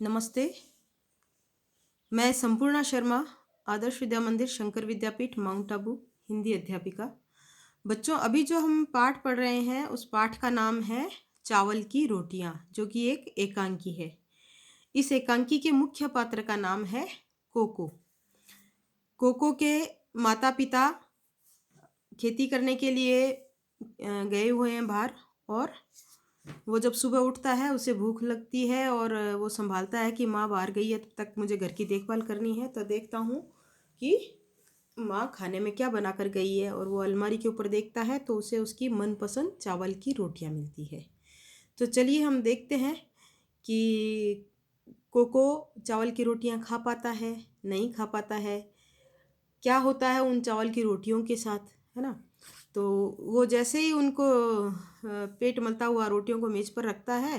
नमस्ते। मैं संपूर्णा शर्मा, आदर्श विद्या मंदिर शंकर विद्यापीठ माउंट आबू, हिंदी अध्यापिका। बच्चों, अभी जो हम पाठ पढ़ रहे हैं उस पाठ का नाम है चावल की रोटियां, जो कि एक एकांकी है। इस एकांकी के मुख्य पात्र का नाम है कोको। कोको के माता पिता खेती करने के लिए गए हुए हैं बाहर, और वो जब सुबह उठता है उसे भूख लगती है और वो संभालता है कि माँ बाहर गई है, तब तक मुझे घर की देखभाल करनी है। तो देखता हूँ कि माँ खाने में क्या बना कर गई है, और वो अलमारी के ऊपर देखता है तो उसे उसकी मनपसंद चावल की रोटियाँ मिलती है। तो चलिए हम देखते हैं कि कोको चावल की रोटियाँ खा पाता है, नहीं खा पाता है, क्या होता है उन चावल की रोटियों के साथ, है ना। तो वो जैसे ही उनको पेट मलता हुआ रोटियों को मेज पर रखता है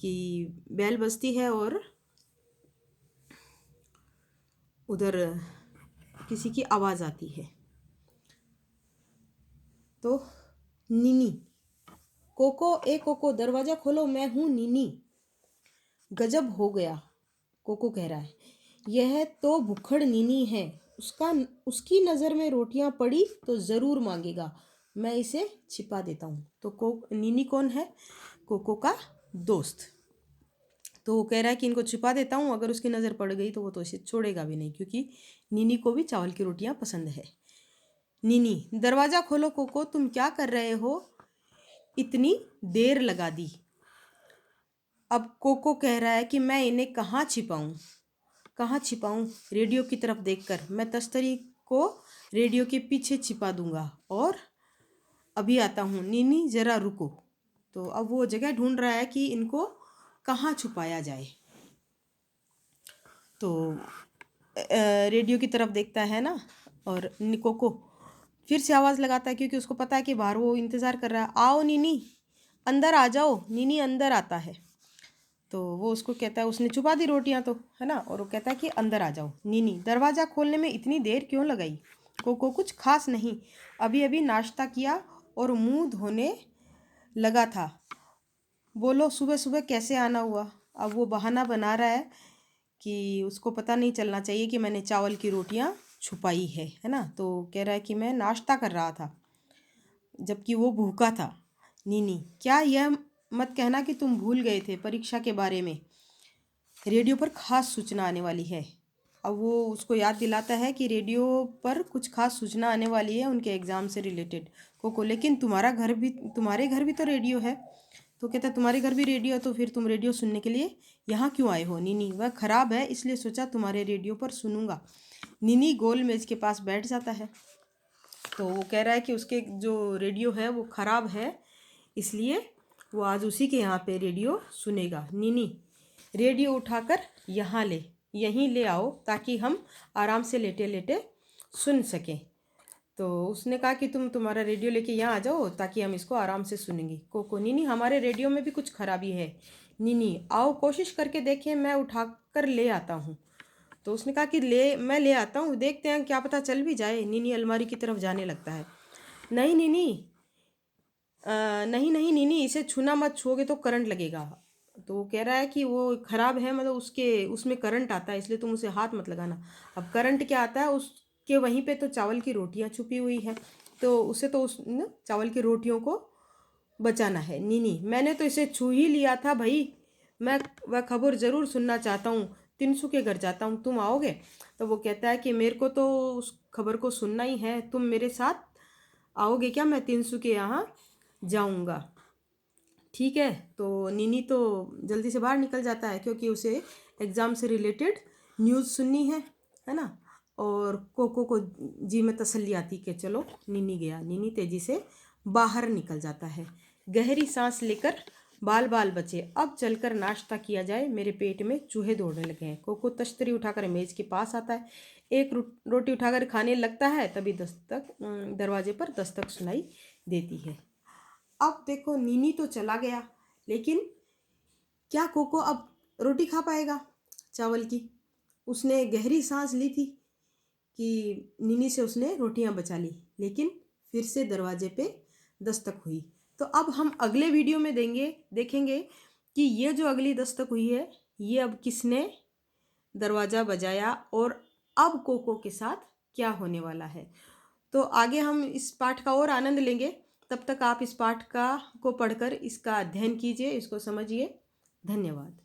कि बेल बजती है और उधर किसी की आवाज़ आती है। तो नीनी, कोको ए कोको दरवाज़ा खोलो, मैं हूँ नीनी। गजब हो गया, कोको कह रहा है, यह तो भुक्खड़ नीनी है। उसकी नज़र में रोटियां पड़ी तो ज़रूर मांगेगा, मैं इसे छिपा देता हूँ। तो नीनी कौन है? कोको का दोस्त। तो वो कह रहा है कि इनको छिपा देता हूँ, अगर उसकी नज़र पड़ गई तो वो तो इसे छोड़ेगा भी नहीं, क्योंकि नीनी को भी चावल की रोटियां पसंद है। नीनी, दरवाज़ा खोलो कोको, तुम क्या कर रहे हो, इतनी देर लगा दी। अब कोको कह रहा है कि मैं इन्हें कहाँ छिपाऊँ, कहाँ छिपाऊँ। रेडियो की तरफ देखकर, मैं तस्तरी को रेडियो के पीछे छिपा दूंगा और अभी आता हूँ। नीनी ज़रा रुको। तो अब वो जगह ढूंढ रहा है कि इनको कहाँ छुपाया जाए। तो रेडियो की तरफ देखता है ना, और कोको फिर से आवाज़ लगाता है, क्योंकि उसको पता है कि बाहर वो इंतज़ार कर रहा है। आओ नीनी, अंदर आ जाओ। नीनी अंदर आता है। तो वो उसको कहता है, उसने छुपा दी रोटियां तो, है ना, और वो कहता है कि अंदर आ जाओ। नीनी, दरवाज़ा खोलने में इतनी देर क्यों लगाई? कोको, कुछ खास नहीं, अभी अभी नाश्ता किया और मुंह धोने लगा था। बोलो, सुबह सुबह कैसे आना हुआ? अब वो बहाना बना रहा है कि उसको पता नहीं चलना चाहिए कि मैंने चावल की रोटियां छुपाई है ना। तो कह रहा है कि मैं नाश्ता कर रहा था जबकि वो भूखा था। नीनी, क्या यह मत कहना कि तुम भूल गए थे परीक्षा के बारे में, रेडियो पर खास सूचना आने वाली है। अब वो उसको याद दिलाता है कि रेडियो पर कुछ खास सूचना आने वाली है उनके एग्ज़ाम से रिलेटेड। कोको, लेकिन तुम्हारे घर भी तो रेडियो है। तो कहता है, तुम्हारे घर भी रेडियो है तो फिर तुम रेडियो सुनने के लिए यहाँ क्यों आए हो? नीनी, वह ख़राब है, इसलिए सोचा तुम्हारे रेडियो पर सुनूंगा। नीनी गोल मेज के पास बैठ जाता है। तो वो कह रहा है कि उसके जो रेडियो है वो ख़राब है, इसलिए वो आज उसी के यहाँ पे रेडियो सुनेगा। नीनी, रेडियो उठाकर यहीं ले आओ, ताकि हम आराम से लेटे लेटे सुन सकें। तो उसने कहा कि तुम्हारा रेडियो लेके यहाँ आ जाओ, ताकि हम इसको आराम से सुनेंगे। कोको, नीनी, हमारे रेडियो में भी कुछ खराबी है। नीनी, आओ कोशिश करके देखें, मैं उठाकर ले आता हूँ। तो उसने कहा कि मैं ले आता हूँ, देखते हैं, क्या पता चल भी जाए। नीनी अलमारी की तरफ जाने लगता है। नहीं नीनी, नहीं नहीं नीनी, इसे छूना मत, छूओगे तो करंट लगेगा। तो वो कह रहा है कि वो ख़राब है, मतलब उसमें करंट आता है, इसलिए तुम उसे हाथ मत लगाना। अब करंट क्या आता है, उसके वहीं पे तो चावल की रोटियां छुपी हुई है, तो उसे तो उस चावल की रोटियों को बचाना है। नीनी, मैंने तो इसे छू ही लिया था भाई, मैं वह खबर ज़रूर सुनना चाहता हूँ। तिनसु के घर जाता हूँ, तुम आओगे? तो वो कहता है कि मेरे को तो उस खबर को सुनना ही है, तुम मेरे साथ आओगे क्या? मैं तिनसु के यहाँ जाऊँगा। ठीक है। तो नीनी तो जल्दी से बाहर निकल जाता है, क्योंकि उसे एग्ज़ाम से रिलेटेड न्यूज़ सुननी है ना। और कोको को जी में तसल्ली आती कि चलो नीनी गया। नीनी तेज़ी से बाहर निकल जाता है। गहरी सांस लेकर, बाल बाल बचे, अब चलकर नाश्ता किया जाए, मेरे पेट में चूहे दौड़ने लगे हैं। कोको तश्तरी उठाकर मेज़ के पास आता है, एक रोटी उठाकर खाने लगता है, तभी दरवाजे पर दस्तक सुनाई देती है। अब देखो, नीनी तो चला गया, लेकिन क्या कोको अब रोटी खा पाएगा चावल की? उसने गहरी सांस ली थी कि नीनी से उसने रोटियां बचा ली, लेकिन फिर से दरवाजे पे दस्तक हुई। तो अब हम अगले वीडियो में देखेंगे कि ये जो अगली दस्तक हुई है ये अब किसने दरवाज़ा बजाया और अब कोको के साथ क्या होने वाला है। तो आगे हम इस पाठ का और आनंद लेंगे। तब तक आप इस पाठ को पढ़कर इसका अध्ययन कीजिए, इसको समझिए। धन्यवाद।